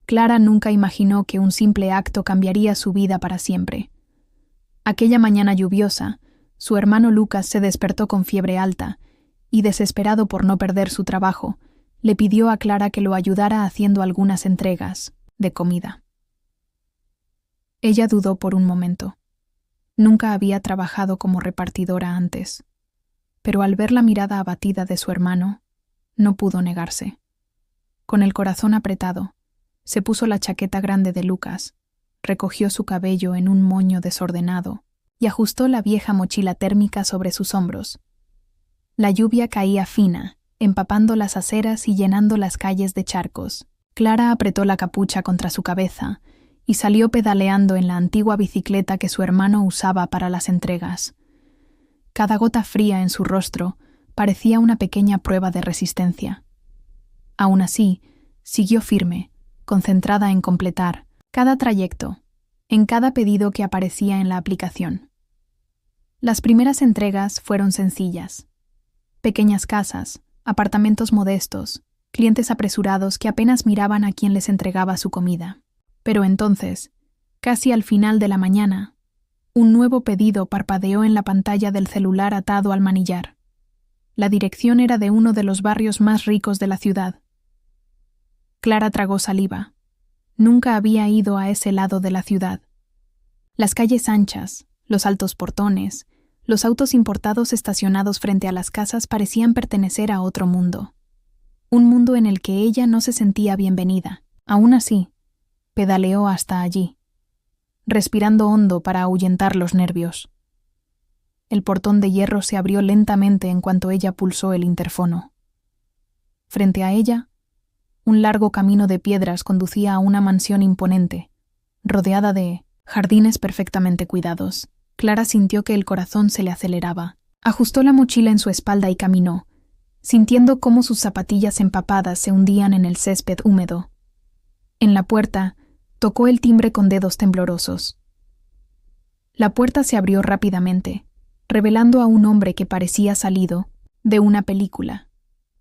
Clara nunca imaginó que un simple acto cambiaría su vida para siempre. Aquella mañana lluviosa, su hermano Lucas se despertó con fiebre alta y, desesperado por no perder su trabajo, le pidió a Clara que lo ayudara haciendo algunas entregas de comida. Ella dudó por un momento. Nunca había trabajado como repartidora antes, pero al ver la mirada abatida de su hermano, no pudo negarse. Con el corazón apretado, se puso la chaqueta grande de Lucas, recogió su cabello en un moño desordenado y ajustó la vieja mochila térmica sobre sus hombros. La lluvia caía fina, empapando las aceras y llenando las calles de charcos. Clara apretó la capucha contra su cabeza y salió pedaleando en la antigua bicicleta que su hermano usaba para las entregas. Cada gota fría en su rostro parecía una pequeña prueba de resistencia. Aún así, siguió firme, concentrada en completar cada trayecto, en cada pedido que aparecía en la aplicación. Las primeras entregas fueron sencillas. Pequeñas casas, apartamentos modestos, clientes apresurados que apenas miraban a quien les entregaba su comida. Pero entonces, casi al final de la mañana, un nuevo pedido parpadeó en la pantalla del celular atado al manillar. La dirección era de uno de los barrios más ricos de la ciudad. Clara tragó saliva. Nunca había ido a ese lado de la ciudad. Las calles anchas, los altos portones, los autos importados estacionados frente a las casas parecían pertenecer a otro mundo. Un mundo en el que ella no se sentía bienvenida. Aún así, pedaleó hasta allí, respirando hondo para ahuyentar los nervios. El portón de hierro se abrió lentamente en cuanto ella pulsó el interfono. Frente a ella, un largo camino de piedras conducía a una mansión imponente, rodeada de jardines perfectamente cuidados. Clara sintió que el corazón se le aceleraba. Ajustó la mochila en su espalda y caminó, sintiendo cómo sus zapatillas empapadas se hundían en el césped húmedo. En la puerta, tocó el timbre con dedos temblorosos. La puerta se abrió rápidamente, revelando a un hombre que parecía salido de una película,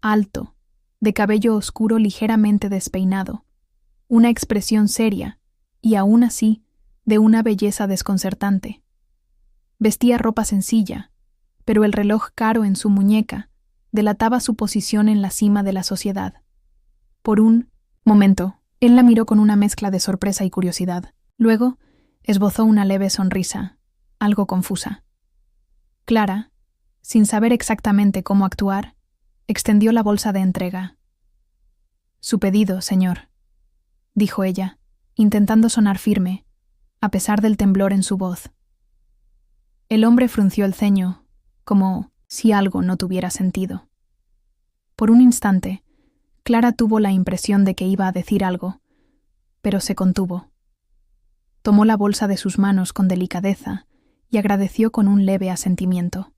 alto, de cabello oscuro ligeramente despeinado, una expresión seria y aún así de una belleza desconcertante. Vestía ropa sencilla, pero el reloj caro en su muñeca delataba su posición en la cima de la sociedad. Por un momento, él la miró con una mezcla de sorpresa y curiosidad. Luego, esbozó una leve sonrisa, algo confusa. Clara, sin saber exactamente cómo actuar, extendió la bolsa de entrega. «Su pedido, señor», dijo ella, intentando sonar firme, a pesar del temblor en su voz. El hombre frunció el ceño, como si algo no tuviera sentido. Por un instante, Clara tuvo la impresión de que iba a decir algo, pero se contuvo. Tomó la bolsa de sus manos con delicadeza y agradeció con un leve asentimiento.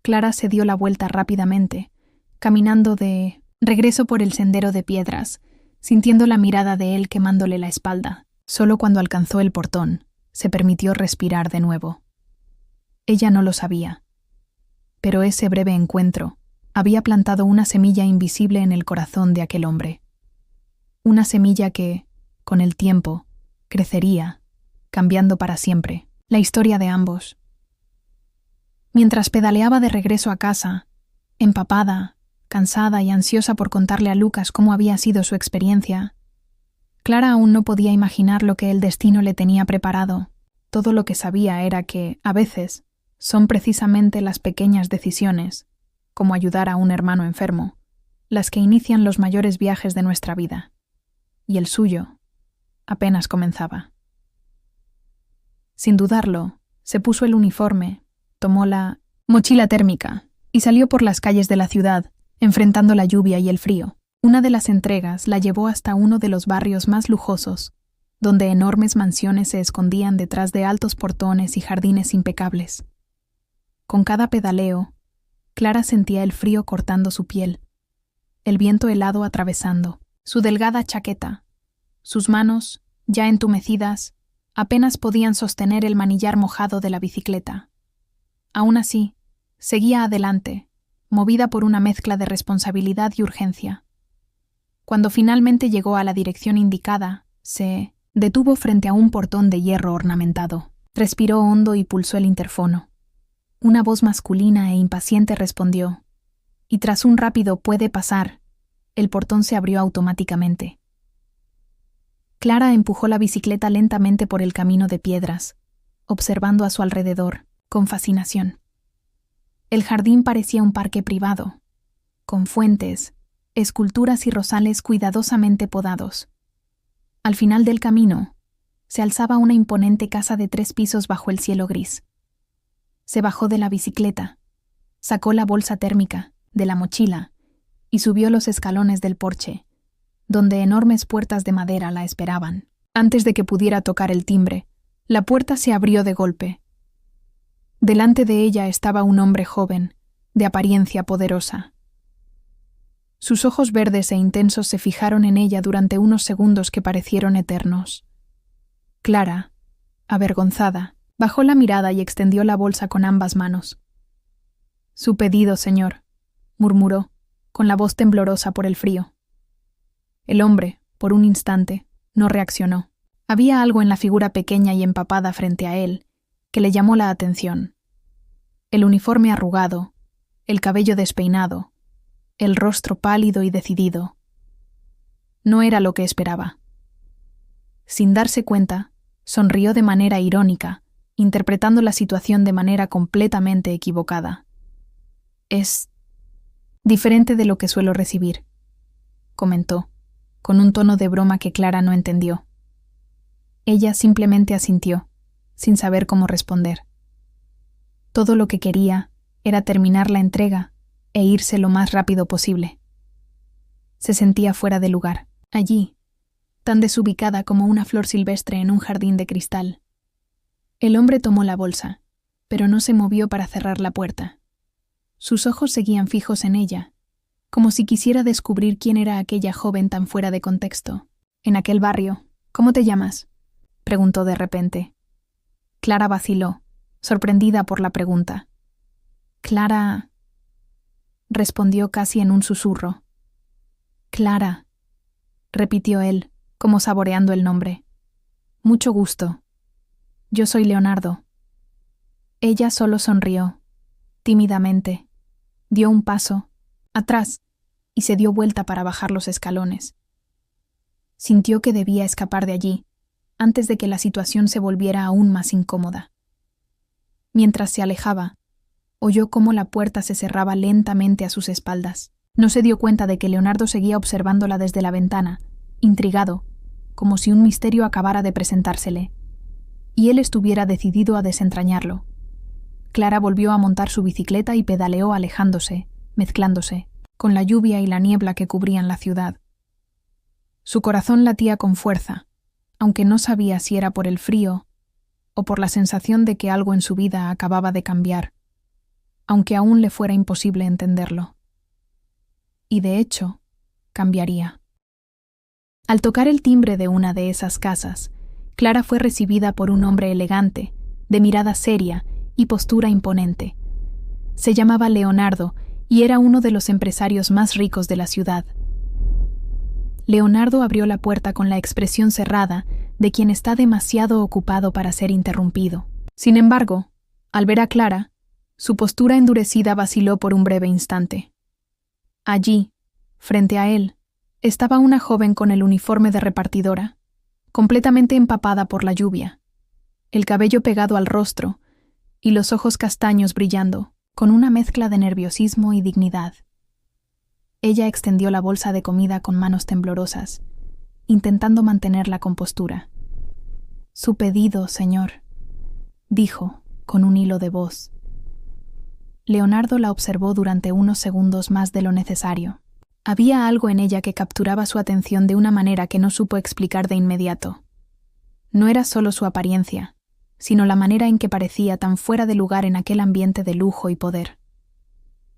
Clara se dio la vuelta rápidamente, caminando de regreso por el sendero de piedras, sintiendo la mirada de él quemándole la espalda. Solo cuando alcanzó el portón, se permitió respirar de nuevo. Ella no lo sabía, pero ese breve encuentro había plantado una semilla invisible en el corazón de aquel hombre. Una semilla que, con el tiempo, crecería, cambiando para siempre la historia de ambos. Mientras pedaleaba de regreso a casa, empapada, cansada y ansiosa por contarle a Lucas cómo había sido su experiencia, Clara aún no podía imaginar lo que el destino le tenía preparado. Todo lo que sabía era que, a veces, son precisamente las pequeñas decisiones, como ayudar a un hermano enfermo, las que inician los mayores viajes de nuestra vida. Y el suyo apenas comenzaba. Sin dudarlo, se puso el uniforme, tomó la mochila térmica y salió por las calles de la ciudad, enfrentando la lluvia y el frío. Una de las entregas la llevó hasta uno de los barrios más lujosos, donde enormes mansiones se escondían detrás de altos portones y jardines impecables. Con cada pedaleo, Clara sentía el frío cortando su piel, el viento helado atravesando su delgada chaqueta. Sus manos, ya entumecidas, apenas podían sostener el manillar mojado de la bicicleta. Aún así, seguía adelante, movida por una mezcla de responsabilidad y urgencia. Cuando finalmente llegó a la dirección indicada, se detuvo frente a un portón de hierro ornamentado. Respiró hondo y pulsó el interfono. Una voz masculina e impaciente respondió, y tras un rápido «puede pasar», el portón se abrió automáticamente. Clara empujó la bicicleta lentamente por el camino de piedras, observando a su alrededor, con fascinación. El jardín parecía un parque privado, con fuentes, esculturas y rosales cuidadosamente podados. Al final del camino, se alzaba una imponente casa de 3 pisos bajo el cielo gris. Se bajó de la bicicleta, sacó la bolsa térmica de la mochila y subió los escalones del porche, donde enormes puertas de madera la esperaban. Antes de que pudiera tocar el timbre, la puerta se abrió de golpe. Delante de ella estaba un hombre joven, de apariencia poderosa. Sus ojos verdes e intensos se fijaron en ella durante unos segundos que parecieron eternos. Clara, avergonzada, bajó la mirada y extendió la bolsa con ambas manos. «Su pedido, señor», murmuró, con la voz temblorosa por el frío. El hombre, por un instante, no reaccionó. Había algo en la figura pequeña y empapada frente a él que le llamó la atención. El uniforme arrugado, el cabello despeinado, el rostro pálido y decidido. No era lo que esperaba. Sin darse cuenta, sonrió de manera irónica, interpretando la situación de manera completamente equivocada. «Es diferente de lo que suelo recibir», comentó, con un tono de broma que Clara no entendió. Ella simplemente asintió, sin saber cómo responder. Todo lo que quería era terminar la entrega e irse lo más rápido posible. Se sentía fuera de lugar, allí, tan desubicada como una flor silvestre en un jardín de cristal. El hombre tomó la bolsa, pero no se movió para cerrar la puerta. Sus ojos seguían fijos en ella, como si quisiera descubrir quién era aquella joven tan fuera de contexto. «En aquel barrio, ¿cómo te llamas?», preguntó de repente. Clara vaciló, sorprendida por la pregunta. «Clara», respondió casi en un susurro. «Clara», repitió él, como saboreando el nombre. «Mucho gusto. Yo soy Leonardo». Ella solo sonrió, tímidamente, dio un paso, atrás, y se dio vuelta para bajar los escalones. Sintió que debía escapar de allí, antes de que la situación se volviera aún más incómoda. Mientras se alejaba, oyó cómo la puerta se cerraba lentamente a sus espaldas. No se dio cuenta de que Leonardo seguía observándola desde la ventana, intrigado, como si un misterio acabara de presentársele, y él estuviera decidido a desentrañarlo. Clara volvió a montar su bicicleta y pedaleó alejándose, mezclándose, con la lluvia y la niebla que cubrían la ciudad. Su corazón latía con fuerza, aunque no sabía si era por el frío o por la sensación de que algo en su vida acababa de cambiar, aunque aún le fuera imposible entenderlo. Y de hecho, cambiaría. Al tocar el timbre de una de esas casas, Clara fue recibida por un hombre elegante, de mirada seria y postura imponente. Se llamaba Leonardo y era uno de los empresarios más ricos de la ciudad. Leonardo abrió la puerta con la expresión cerrada de quien está demasiado ocupado para ser interrumpido. Sin embargo, al ver a Clara, su postura endurecida vaciló por un breve instante. Allí, frente a él, estaba una joven con el uniforme de repartidora, completamente empapada por la lluvia, el cabello pegado al rostro y los ojos castaños brillando, con una mezcla de nerviosismo y dignidad. Ella extendió la bolsa de comida con manos temblorosas, intentando mantener la compostura. «Su pedido, señor», dijo, con un hilo de voz. Leonardo la observó durante unos segundos más de lo necesario. Había algo en ella que capturaba su atención de una manera que no supo explicar de inmediato. No era solo su apariencia, sino la manera en que parecía tan fuera de lugar en aquel ambiente de lujo y poder.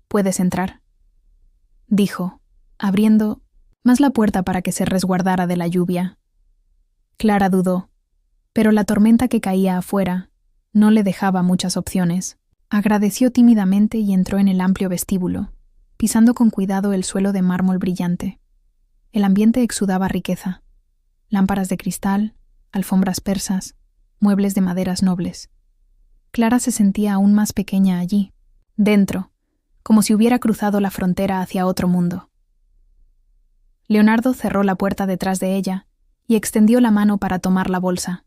«¿Puedes entrar?», dijo, abriendo más la puerta para que se resguardara de la lluvia. Clara dudó, pero la tormenta que caía afuera no le dejaba muchas opciones. Agradeció tímidamente y entró en el amplio vestíbulo, pisando con cuidado el suelo de mármol brillante. El ambiente exudaba riqueza. Lámparas de cristal, alfombras persas, muebles de maderas nobles. Clara se sentía aún más pequeña allí, dentro, como si hubiera cruzado la frontera hacia otro mundo. Leonardo cerró la puerta detrás de ella y extendió la mano para tomar la bolsa.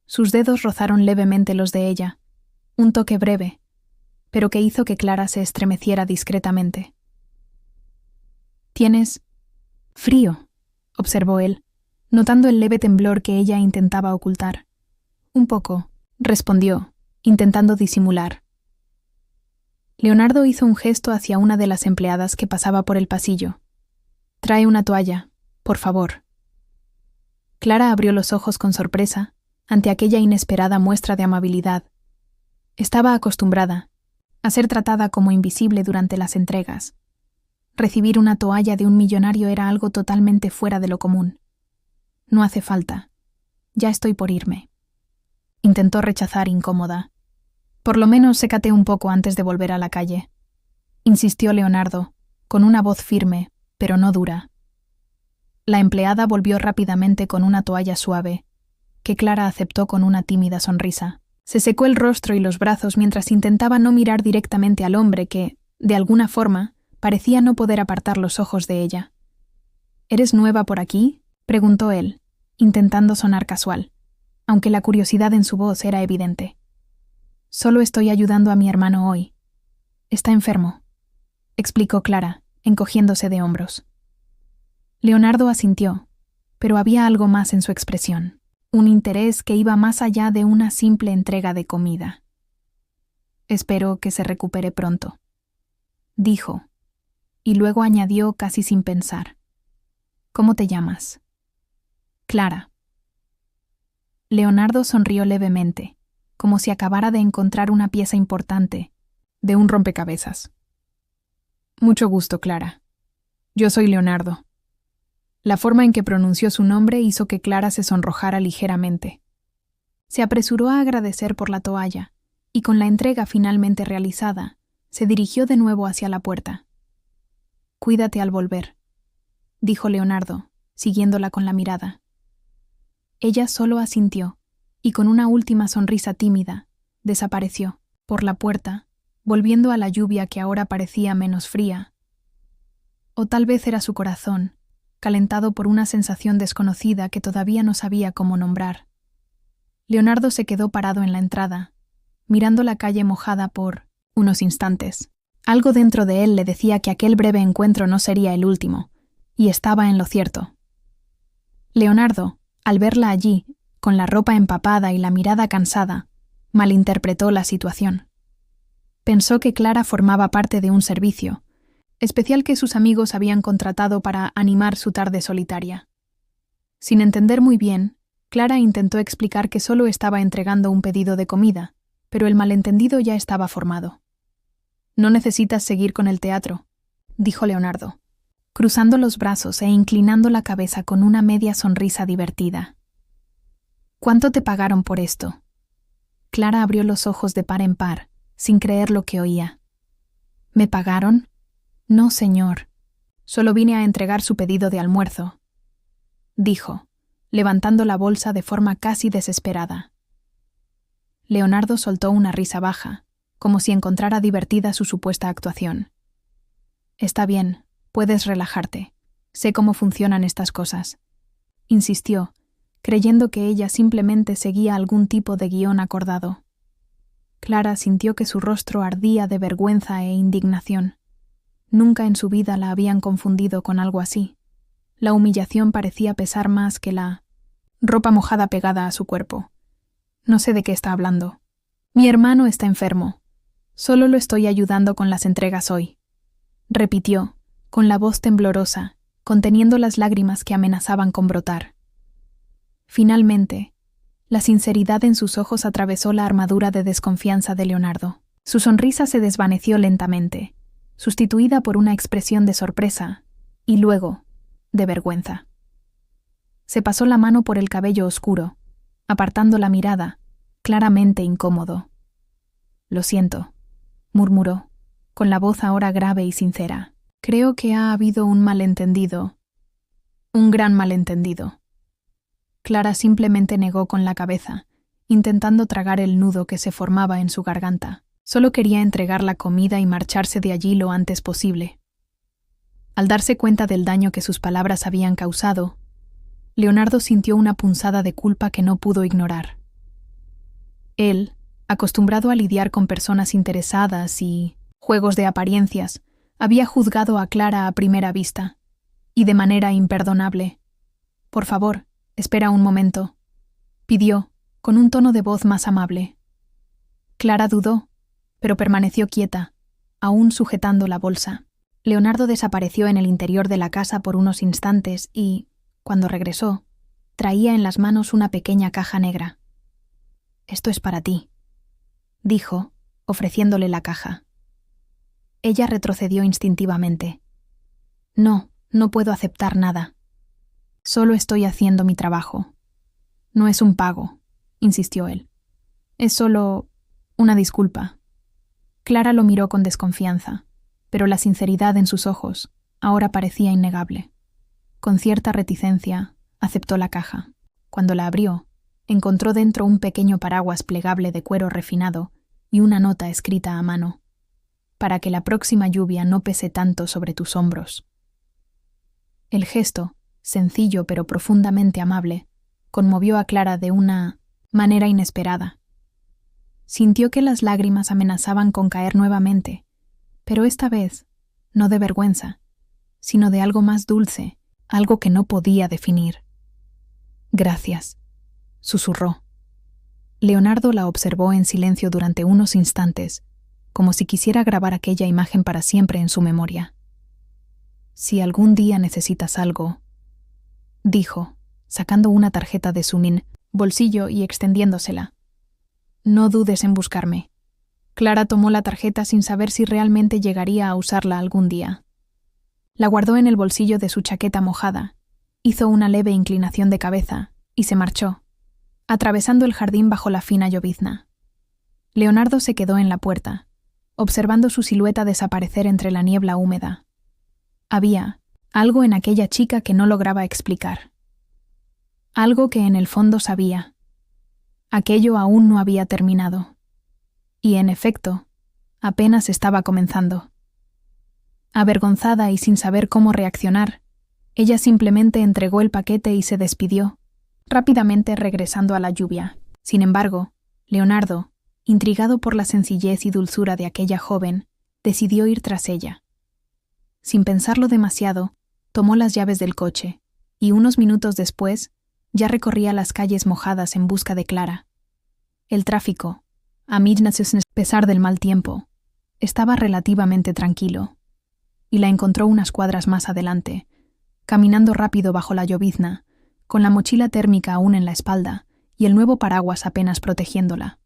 Sus dedos rozaron levemente los de ella, un toque breve, pero que hizo que Clara se estremeciera discretamente. «¿Tienes frío?», observó él, notando el leve temblor que ella intentaba ocultar. «Un poco», respondió, intentando disimular. Leonardo hizo un gesto hacia una de las empleadas que pasaba por el pasillo. «Trae una toalla, por favor». Clara abrió los ojos con sorpresa ante aquella inesperada muestra de amabilidad. Estaba acostumbrada a ser tratada como invisible durante las entregas. Recibir una toalla de un millonario era algo totalmente fuera de lo común. «No hace falta. Ya estoy por irme». Intentó rechazar incómoda. «Por lo menos sécate un poco antes de volver a la calle», insistió Leonardo, con una voz firme, pero no dura. La empleada volvió rápidamente con una toalla suave, que Clara aceptó con una tímida sonrisa. Se secó el rostro y los brazos mientras intentaba no mirar directamente al hombre que, de alguna forma, parecía no poder apartar los ojos de ella. «¿Eres nueva por aquí?», preguntó él, intentando sonar casual, aunque la curiosidad en su voz era evidente. «Solo estoy ayudando a mi hermano hoy. Está enfermo», explicó Clara, encogiéndose de hombros. Leonardo asintió, pero había algo más en su expresión, un interés que iba más allá de una simple entrega de comida. «Espero que se recupere pronto», dijo, y luego añadió casi sin pensar. «¿Cómo te llamas?» «Clara». Leonardo sonrió levemente, como si acabara de encontrar una pieza importante de un rompecabezas. «Mucho gusto, Clara. Yo soy Leonardo». La forma en que pronunció su nombre hizo que Clara se sonrojara ligeramente. Se apresuró a agradecer por la toalla, y con la entrega finalmente realizada, se dirigió de nuevo hacia la puerta. «Cuídate al volver», dijo Leonardo, siguiéndola con la mirada. Ella solo asintió, y con una última sonrisa tímida, desapareció, por la puerta, volviendo a la lluvia que ahora parecía menos fría. O tal vez era su corazón, calentado por una sensación desconocida que todavía no sabía cómo nombrar. Leonardo se quedó parado en la entrada, mirando la calle mojada por unos instantes. Algo dentro de él le decía que aquel breve encuentro no sería el último, y estaba en lo cierto. Leonardo, al verla allí, con la ropa empapada y la mirada cansada, malinterpretó la situación. Pensó que Clara formaba parte de un servicio, especial que sus amigos habían contratado para animar su tarde solitaria. Sin entender muy bien, Clara intentó explicar que solo estaba entregando un pedido de comida, pero el malentendido ya estaba formado. «No necesitas seguir con el teatro», dijo Leonardo, cruzando los brazos e inclinando la cabeza con una media sonrisa divertida. «¿Cuánto te pagaron por esto?». Clara abrió los ojos de par en par, sin creer lo que oía. «¿Me pagaron? No, señor. Solo vine a entregar su pedido de almuerzo», dijo, levantando la bolsa de forma casi desesperada. Leonardo soltó una risa baja, como si encontrara divertida su supuesta actuación. «Está bien, puedes relajarte. Sé cómo funcionan estas cosas», insistió, creyendo que ella simplemente seguía algún tipo de guión acordado. Clara sintió que su rostro ardía de vergüenza e indignación. Nunca en su vida la habían confundido con algo así. La humillación parecía pesar más que la ropa mojada pegada a su cuerpo. «No sé de qué está hablando. Mi hermano está enfermo. Solo lo estoy ayudando con las entregas hoy», repitió, con la voz temblorosa, conteniendo las lágrimas que amenazaban con brotar. Finalmente, la sinceridad en sus ojos atravesó la armadura de desconfianza de Leonardo. Su sonrisa se desvaneció lentamente, sustituida por una expresión de sorpresa y luego de vergüenza. Se pasó la mano por el cabello oscuro, apartando la mirada, claramente incómodo. «Lo siento», murmuró, con la voz ahora grave y sincera. «Creo que ha habido un malentendido. Un gran malentendido. Clara simplemente negó con la cabeza, intentando tragar el nudo que se formaba en su garganta. Solo quería entregar la comida y marcharse de allí lo antes posible. Al darse cuenta del daño que sus palabras habían causado, Leonardo sintió una punzada de culpa que no pudo ignorar. Él, acostumbrado a lidiar con personas interesadas y juegos de apariencias, había juzgado a Clara a primera vista, y de manera imperdonable. «Por favor, espera un momento», pidió, con un tono de voz más amable. Clara dudó, pero permaneció quieta, aún sujetando la bolsa. Leonardo desapareció en el interior de la casa por unos instantes y, cuando regresó, traía en las manos una pequeña caja negra. «Esto es para ti», dijo, ofreciéndole la caja. Ella retrocedió instintivamente. «No, no puedo aceptar nada. Solo estoy haciendo mi trabajo. No es un pago», insistió él. «Es solo una disculpa». Clara lo miró con desconfianza, pero la sinceridad en sus ojos ahora parecía innegable. Con cierta reticencia, aceptó la caja. Cuando la abrió, encontró dentro un pequeño paraguas plegable de cuero refinado y una nota escrita a mano. «Para que la próxima lluvia no pese tanto sobre tus hombros». El gesto, sencillo pero profundamente amable, conmovió a Clara de una manera inesperada. Sintió que las lágrimas amenazaban con caer nuevamente, pero esta vez, no de vergüenza, sino de algo más dulce, algo que no podía definir. «Gracias», susurró. Leonardo la observó en silencio durante unos instantes, como si quisiera grabar aquella imagen para siempre en su memoria. «Si algún día necesitas algo», dijo, sacando una tarjeta de su bolsillo y extendiéndosela. «No dudes en buscarme». Clara tomó la tarjeta sin saber si realmente llegaría a usarla algún día. La guardó en el bolsillo de su chaqueta mojada, hizo una leve inclinación de cabeza y se marchó, atravesando el jardín bajo la fina llovizna. Leonardo se quedó en la puerta, observando su silueta desaparecer entre la niebla húmeda. Había algo en aquella chica que no lograba explicar. Algo que en el fondo sabía. Aquello aún no había terminado. Y, en efecto, apenas estaba comenzando. Avergonzada y sin saber cómo reaccionar, ella simplemente entregó el paquete y se despidió, rápidamente regresando a la lluvia. Sin embargo, Leonardo, intrigado por la sencillez y dulzura de aquella joven, decidió ir tras ella. Sin pensarlo demasiado, tomó las llaves del coche, y unos minutos después, ya recorría las calles mojadas en busca de Clara. El tráfico, a pesar del mal tiempo, estaba relativamente tranquilo, y la encontró unas cuadras más adelante, caminando rápido bajo la llovizna, con la mochila térmica aún en la espalda y el nuevo paraguas apenas protegiéndola.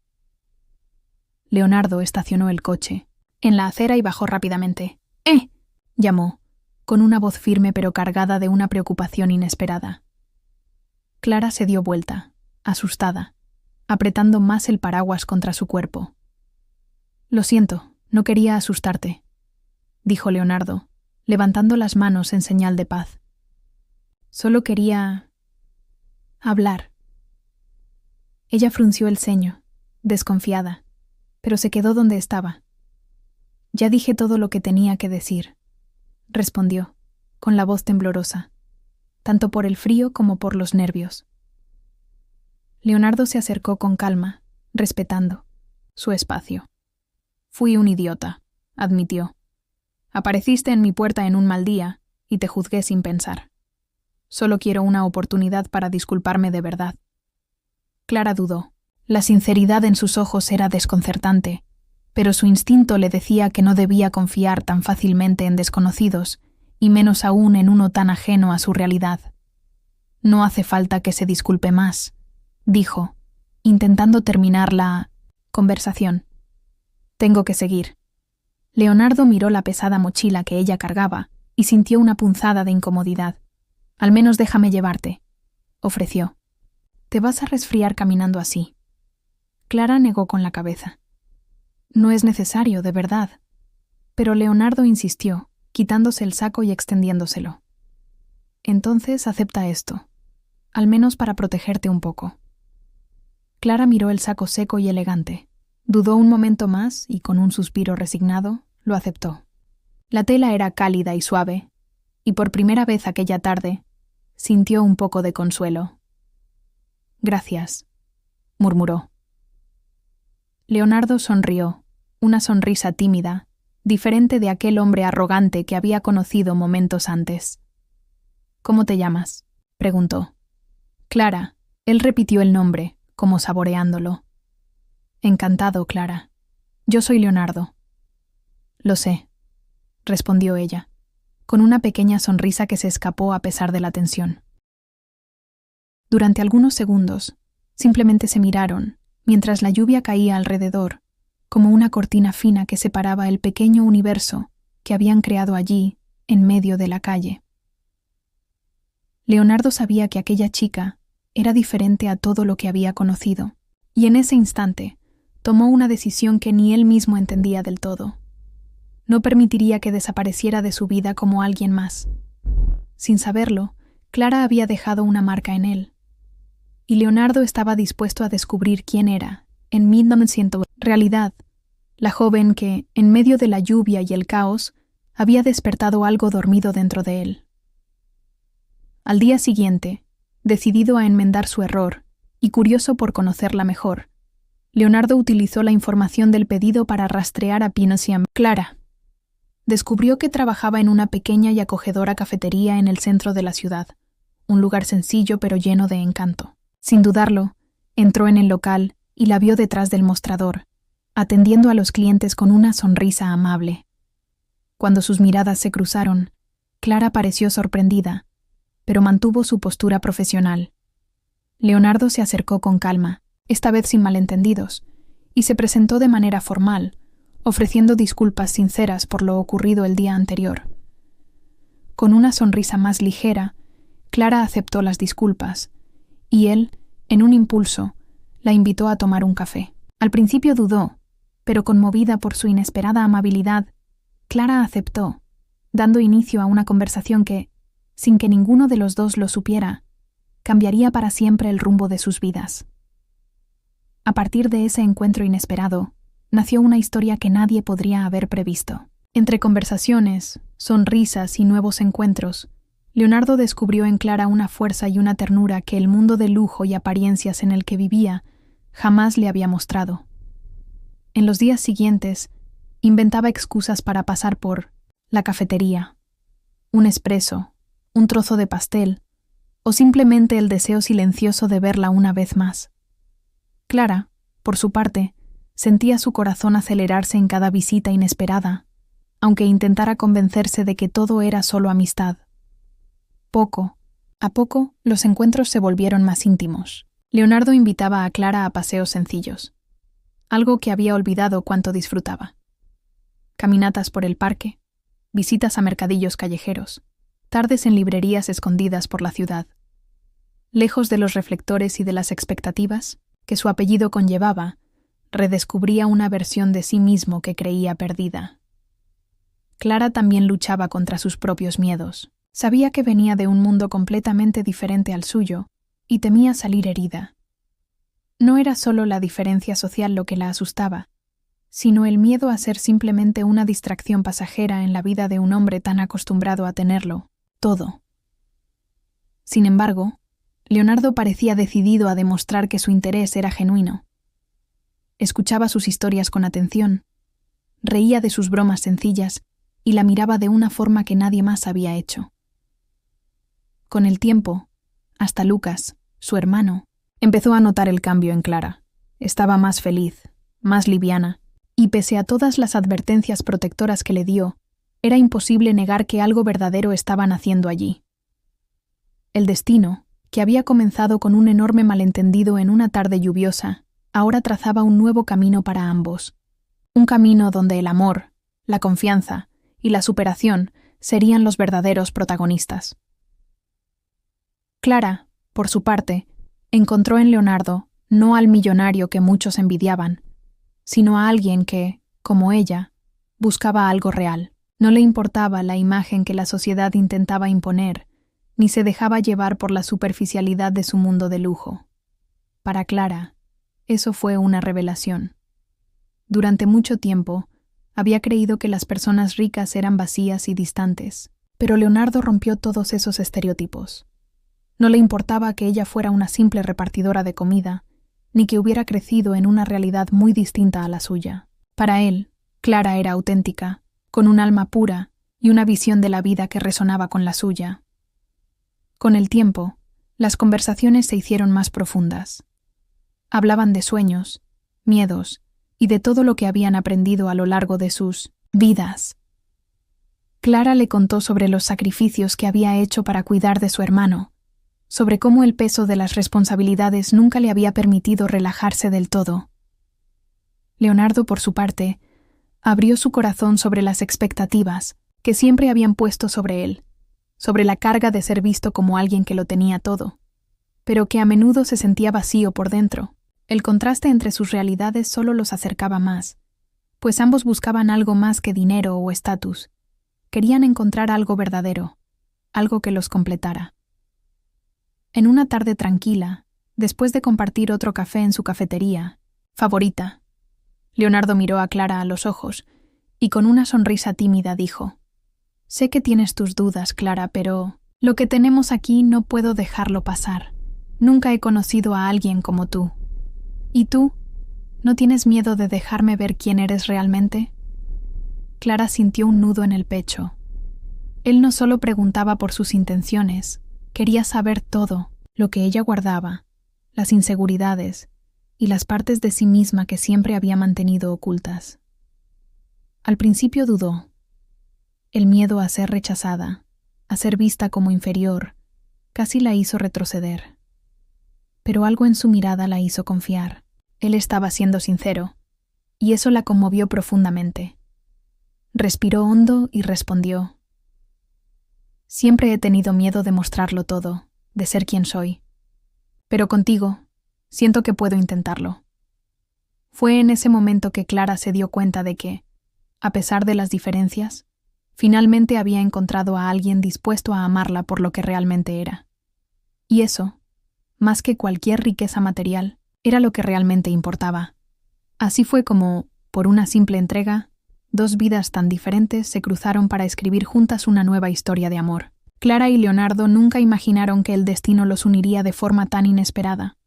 Leonardo estacionó el coche en la acera y bajó rápidamente. «¡Eh!», llamó, con una voz firme pero cargada de una preocupación inesperada. Clara se dio vuelta, asustada, apretando más el paraguas contra su cuerpo. «Lo siento, no quería asustarte», dijo Leonardo, levantando las manos en señal de paz. «Solo quería hablar». Ella frunció el ceño, desconfiada, pero se quedó donde estaba. «Ya dije todo lo que tenía que decir», respondió, con la voz temblorosa, tanto por el frío como por los nervios. Leonardo se acercó con calma, respetando su espacio. «Fui un idiota», admitió. «Apareciste en mi puerta en un mal día y te juzgué sin pensar. Solo quiero una oportunidad para disculparme de verdad». Clara dudó. La sinceridad en sus ojos era desconcertante, pero su instinto le decía que no debía confiar tan fácilmente en desconocidos, y menos aún en uno tan ajeno a su realidad. «No hace falta que se disculpe más», dijo, intentando terminar la conversación. «Tengo que seguir». Leonardo miró la pesada mochila que ella cargaba y sintió una punzada de incomodidad. «Al menos déjame llevarte», ofreció. «Te vas a resfriar caminando así». Clara negó con la cabeza. «No es necesario, de verdad». Pero Leonardo insistió, quitándose el saco y extendiéndoselo. Entonces acepta esto, al menos para protegerte un poco. Clara miró el saco seco y elegante. Dudó un momento más y, con un suspiro resignado, lo aceptó. La tela era cálida y suave, y por primera vez aquella tarde sintió un poco de consuelo. «Gracias», murmuró. Leonardo sonrió, una sonrisa tímida, diferente de aquel hombre arrogante que había conocido momentos antes. «¿Cómo te llamas?», preguntó. «Clara», él repitió el nombre, como saboreándolo. «Encantado, Clara. Yo soy Leonardo». «Lo sé», respondió ella, con una pequeña sonrisa que se escapó a pesar de la tensión. Durante algunos segundos, simplemente se miraron, mientras la lluvia caía alrededor, como una cortina fina que separaba el pequeño universo que habían creado allí, en medio de la calle. Leonardo sabía que aquella chica era diferente a todo lo que había conocido, y en ese instante tomó una decisión que ni él mismo entendía del todo. No permitiría que desapareciera de su vida como alguien más. Sin saberlo, Clara había dejado una marca en él. Y Leonardo estaba dispuesto a descubrir quién era, en 1900. Realidad, la joven que, en medio de la lluvia y el caos, había despertado algo dormido dentro de él. Al día siguiente, decidido a enmendar su error, y curioso por conocerla mejor, Leonardo utilizó la información del pedido para rastrear a Pinochet. Clara descubrió que trabajaba en una pequeña y acogedora cafetería en el centro de la ciudad, un lugar sencillo pero lleno de encanto. Sin dudarlo, entró en el local y la vio detrás del mostrador, atendiendo a los clientes con una sonrisa amable. Cuando sus miradas se cruzaron, Clara pareció sorprendida, pero mantuvo su postura profesional. Leonardo se acercó con calma, esta vez sin malentendidos, y se presentó de manera formal, ofreciendo disculpas sinceras por lo ocurrido el día anterior. Con una sonrisa más ligera, Clara aceptó las disculpas, y él, en un impulso, la invitó a tomar un café. Al principio dudó, pero conmovida por su inesperada amabilidad, Clara aceptó, dando inicio a una conversación que, sin que ninguno de los dos lo supiera, cambiaría para siempre el rumbo de sus vidas. A partir de ese encuentro inesperado, nació una historia que nadie podría haber previsto. Entre conversaciones, sonrisas y nuevos encuentros, Leonardo descubrió en Clara una fuerza y una ternura que el mundo de lujo y apariencias en el que vivía jamás le había mostrado. En los días siguientes, inventaba excusas para pasar por la cafetería, un espresso, un trozo de pastel, o simplemente el deseo silencioso de verla una vez más. Clara, por su parte, sentía su corazón acelerarse en cada visita inesperada, aunque intentara convencerse de que todo era solo amistad. Poco a poco, los encuentros se volvieron más íntimos. Leonardo invitaba a Clara a paseos sencillos, algo que había olvidado cuánto disfrutaba. Caminatas por el parque, visitas a mercadillos callejeros, tardes en librerías escondidas por la ciudad. Lejos de los reflectores y de las expectativas que su apellido conllevaba, redescubría una versión de sí mismo que creía perdida. Clara también luchaba contra sus propios miedos. Sabía que venía de un mundo completamente diferente al suyo y temía salir herida. No era solo la diferencia social lo que la asustaba, sino el miedo a ser simplemente una distracción pasajera en la vida de un hombre tan acostumbrado a tenerlo todo. Sin embargo, Leonardo parecía decidido a demostrar que su interés era genuino. Escuchaba sus historias con atención, reía de sus bromas sencillas y la miraba de una forma que nadie más había hecho. Con el tiempo, hasta Lucas, su hermano, empezó a notar el cambio en Clara. Estaba más feliz, más liviana, y pese a todas las advertencias protectoras que le dio, era imposible negar que algo verdadero estaba naciendo allí. El destino, que había comenzado con un enorme malentendido en una tarde lluviosa, ahora trazaba un nuevo camino para ambos. Un camino donde el amor, la confianza y la superación serían los verdaderos protagonistas. Clara, por su parte, encontró en Leonardo no al millonario que muchos envidiaban, sino a alguien que, como ella, buscaba algo real. No le importaba la imagen que la sociedad intentaba imponer, ni se dejaba llevar por la superficialidad de su mundo de lujo. Para Clara, eso fue una revelación. Durante mucho tiempo, había creído que las personas ricas eran vacías y distantes, pero Leonardo rompió todos esos estereotipos. No le importaba que ella fuera una simple repartidora de comida, ni que hubiera crecido en una realidad muy distinta a la suya. Para él, Clara era auténtica, con un alma pura y una visión de la vida que resonaba con la suya. Con el tiempo, las conversaciones se hicieron más profundas. Hablaban de sueños, miedos y de todo lo que habían aprendido a lo largo de sus vidas. Clara le contó sobre los sacrificios que había hecho para cuidar de su hermano, sobre cómo el peso de las responsabilidades nunca le había permitido relajarse del todo. Leonardo, por su parte, abrió su corazón sobre las expectativas que siempre habían puesto sobre él, sobre la carga de ser visto como alguien que lo tenía todo, pero que a menudo se sentía vacío por dentro. El contraste entre sus realidades solo los acercaba más, pues ambos buscaban algo más que dinero o estatus. Querían encontrar algo verdadero, algo que los completara. En una tarde tranquila, después de compartir otro café en su cafetería favorita, Leonardo miró a Clara a los ojos y con una sonrisa tímida dijo: «Sé que tienes tus dudas, Clara, pero lo que tenemos aquí no puedo dejarlo pasar. Nunca he conocido a alguien como tú. ¿Y tú? ¿No tienes miedo de dejarme ver quién eres realmente?» Clara sintió un nudo en el pecho. Él no solo preguntaba por sus intenciones, quería saber todo, lo que ella guardaba, las inseguridades y las partes de sí misma que siempre había mantenido ocultas. Al principio dudó. El miedo a ser rechazada, a ser vista como inferior, casi la hizo retroceder. Pero algo en su mirada la hizo confiar. Él estaba siendo sincero, y eso la conmovió profundamente. Respiró hondo y respondió: «Siempre he tenido miedo de mostrarlo todo, de ser quien soy. Pero contigo, siento que puedo intentarlo». Fue en ese momento que Clara se dio cuenta de que, a pesar de las diferencias, finalmente había encontrado a alguien dispuesto a amarla por lo que realmente era. Y eso, más que cualquier riqueza material, era lo que realmente importaba. Así fue como, por una simple entrega, dos vidas tan diferentes se cruzaron para escribir juntas una nueva historia de amor. Clara y Leonardo nunca imaginaron que el destino los uniría de forma tan inesperada.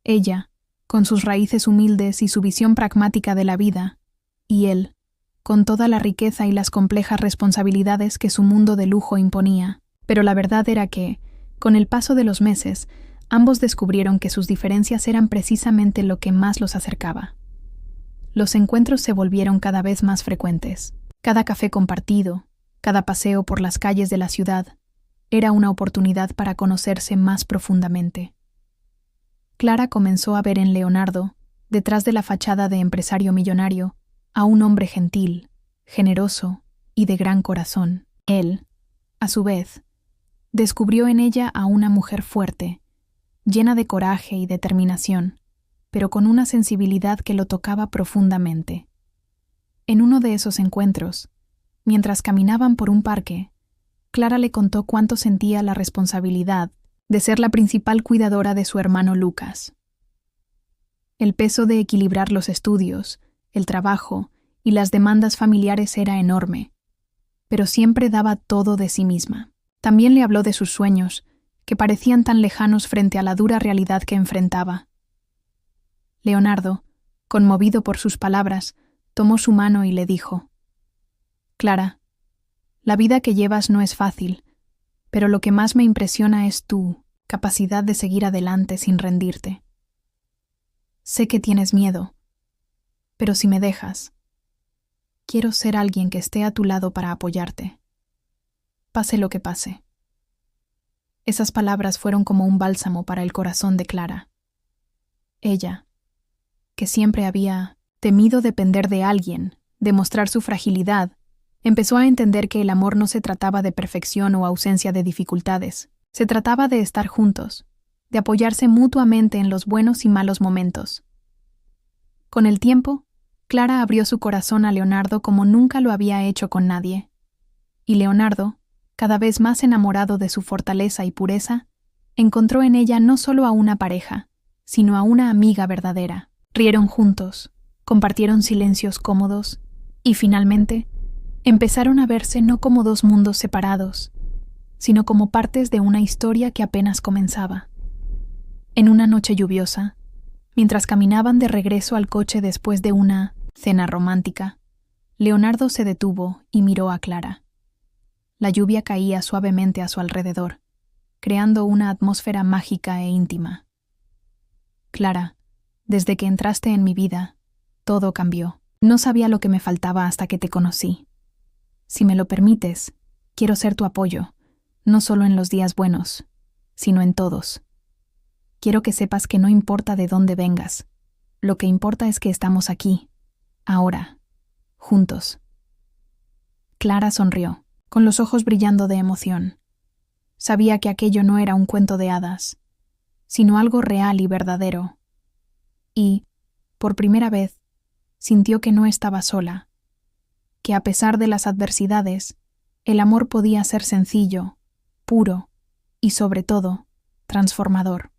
Ella, con sus raíces humildes y su visión pragmática de la vida, y él, con toda la riqueza y las complejas responsabilidades que su mundo de lujo imponía. Pero la verdad era que, con el paso de los meses, ambos descubrieron que sus diferencias eran precisamente lo que más los acercaba. Los encuentros se volvieron cada vez más frecuentes. Cada café compartido, cada paseo por las calles de la ciudad, era una oportunidad para conocerse más profundamente. Clara comenzó a ver en Leonardo, detrás de la fachada de empresario millonario, a un hombre gentil, generoso y de gran corazón. Él, a su vez, descubrió en ella a una mujer fuerte, llena de coraje y determinación, pero con una sensibilidad que lo tocaba profundamente. En uno de esos encuentros, mientras caminaban por un parque, Clara le contó cuánto sentía la responsabilidad de ser la principal cuidadora de su hermano Lucas. El peso de equilibrar los estudios, el trabajo y las demandas familiares era enorme, pero siempre daba todo de sí misma. También le habló de sus sueños, que parecían tan lejanos frente a la dura realidad que enfrentaba. Leonardo, conmovido por sus palabras, tomó su mano y le dijo: «Clara, la vida que llevas no es fácil, pero lo que más me impresiona es tu capacidad de seguir adelante sin rendirte. Sé que tienes miedo, pero si me dejas, quiero ser alguien que esté a tu lado para apoyarte, pase lo que pase». Esas palabras fueron como un bálsamo para el corazón de Clara. Ella, que siempre había temido depender de alguien, demostrar su fragilidad, empezó a entender que el amor no se trataba de perfección o ausencia de dificultades. Se trataba de estar juntos, de apoyarse mutuamente en los buenos y malos momentos. Con el tiempo, Clara abrió su corazón a Leonardo como nunca lo había hecho con nadie. Y Leonardo, Cada vez más enamorado de su fortaleza y pureza, encontró en ella no solo a una pareja, sino a una amiga verdadera. Rieron juntos, compartieron silencios cómodos y, finalmente, empezaron a verse no como dos mundos separados, sino como partes de una historia que apenas comenzaba. En una noche lluviosa, mientras caminaban de regreso al coche después de una cena romántica, Leonardo se detuvo y miró a Clara. La lluvia caía suavemente a su alrededor, creando una atmósfera mágica e íntima. Clara, desde que entraste en mi vida, todo cambió. No sabía lo que me faltaba hasta que te conocí. Si me lo permites, quiero ser tu apoyo, no solo en los días buenos, sino en todos. Quiero que sepas que no importa de dónde vengas, lo que importa es que estamos aquí, ahora, juntos. Clara sonrió, con los ojos brillando de emoción. Sabía que aquello no era un cuento de hadas, sino algo real y verdadero. Y, por primera vez, sintió que no estaba sola, que a pesar de las adversidades, el amor podía ser sencillo, puro y, sobre todo, transformador.